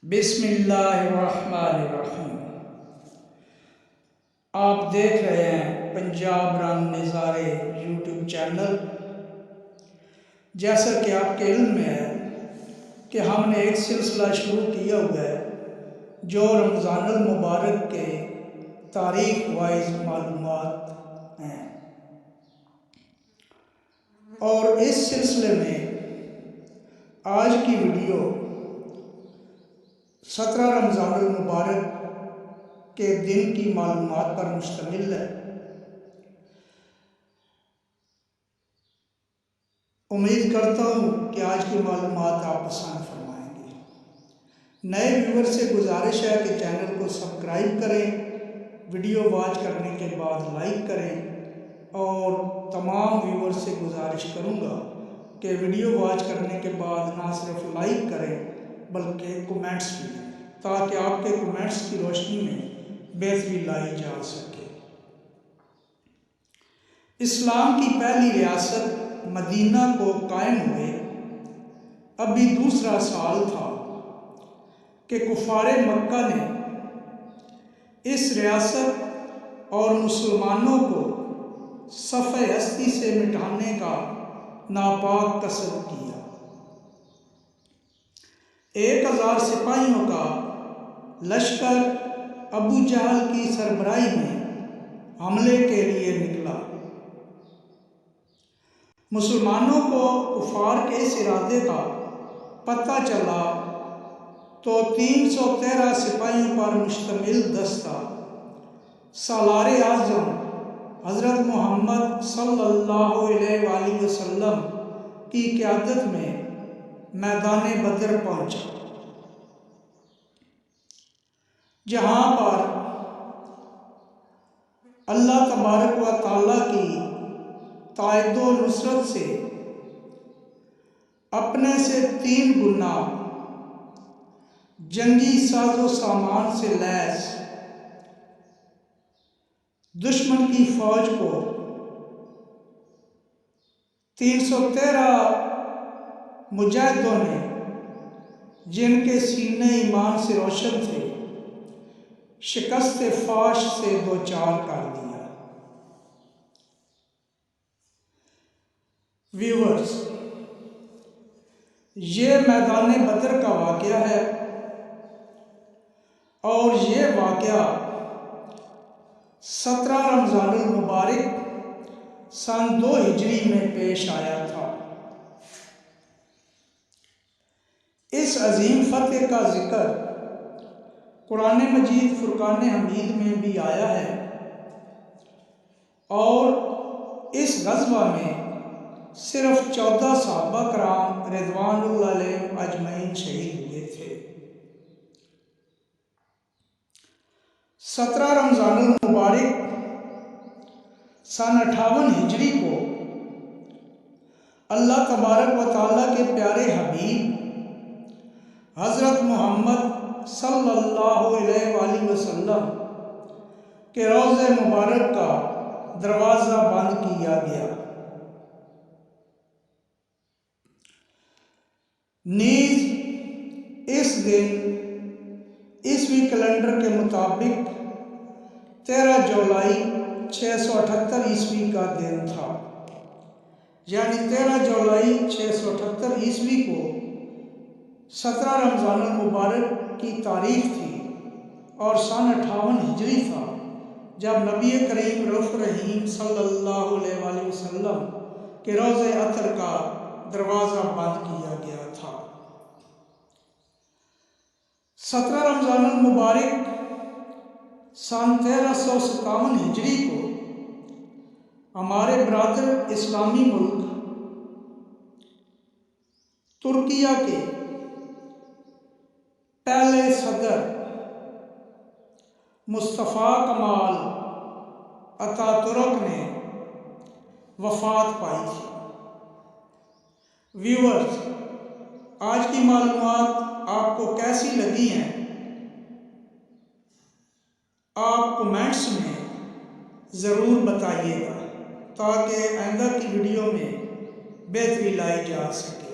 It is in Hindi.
बिस्मिल्लाहिर्रहमानिर्रहीम। आप देख रहे हैं पंजाब रंग नज़ारे यूट्यूब चैनल। जैसा कि आपके इल्म में है कि हमने एक सिलसिला शुरू किया हुआ है जो रमज़ानुल मुबारक के तारीख वाइज मालूमात हैं, और इस सिलसिले में आज की वीडियो 17 रमज़ानुल मुबारक के दिन की मालूमात पर मुश्तमिल है। उम्मीद करता हूँ कि आज की मालूमात आप पसंद फरमाएंगे। नए व्यूवर से गुजारिश है कि चैनल को सब्सक्राइब करें, वीडियो वॉच करने के बाद लाइक करें, और तमाम व्यूवर से गुजारिश करूँगा कि वीडियो वॉच करने के बाद ना सिर्फ लाइक करें बल्कि कमेंट्स भी दें, ताकि आपके कमेंट्स की रोशनी में बेहतरी लाई जा सके। इस्लाम की पहली रियासत मदीना को कायम हुए अभी दूसरा साल था कि कुफारे मक्का ने इस रियासत और मुसलमानों को सफ़े हस्ती से मिटाने का नापाक कसद किया। 1000 सिपाहियों का लश्कर अबू जहल की सरबराही में हमले के लिए निकला। मुसलमानों को कुफार के इस इरादे का पता चला तो 313 सिपाहियों पर मुश्तमिल दस्ता सालारे आज़म हज़रत मोहम्मद सल्लल्लाहु अलैहि वसल्लम की क़यादत में मैदान बदर पहुंचा, जहां पर अल्लाह तबारक व तआला की तायदो नुसरत से अपने से 3 गुना जंगी साजो सामान से लैस दुश्मन की फौज को 313 मुजाहिदों ने, जिनके सीने ईमान से रोशन थे, शिकस्त फाश से दो चार कर दिया। व्यूअर्स, ये मैदान बदर का वाक़या है, और ये वाक़या 17 रमज़ानुल मुबारक सन 2 हिजरी में पेश आया था। इस अजीम फतेह का जिक्र कुरान मजीद फुरकान हमीद में भी आया है, और इस गज़वा में सिर्फ 14 सहाबा कराम रिज़वानुल्लाह अलैहिम अजमईन शहीद हुए थे। 17 रमज़ानुल मुबारक सन 58 हिजरी को अल्लाह तबारक व तआला के प्यारे हबीब हज़रत मोहम्मद सल्लल्लाहु अलैहि वसल्लम के रोज़े मुबारक का दरवाज़ा बंद किया गया। नीज इस दिन ईसवी कैलेंडर के मुताबिक 13 जुलाई 678 ईस्वी का दिन था, यानी 13 जुलाई 678 ईस्वी को 17 रमज़ानुल मुबारक की तारीख थी, और सन 58 हिजरी था जब नबी करीम रऊफ़ रहीम सल्लल्लाहु अलैहि वसल्लम के रोज़े अतर का दरवाज़ा बंद किया गया था। 17 रमज़ानुल मुबारक सन 1357 हिजरी को हमारे बरादर इस्लामी मुल्क तुर्किया के पहले सदर मुस्तफ़ा कमाल अतातुर्क ने वफ़ात पाई थी। व्यूअर्स, आज की मालूमात आपको कैसी लगी हैं, आप कमेंट्स में ज़रूर बताइएगा, ताकि आइंदा की वीडियो में बेहतरी लाई जा सके।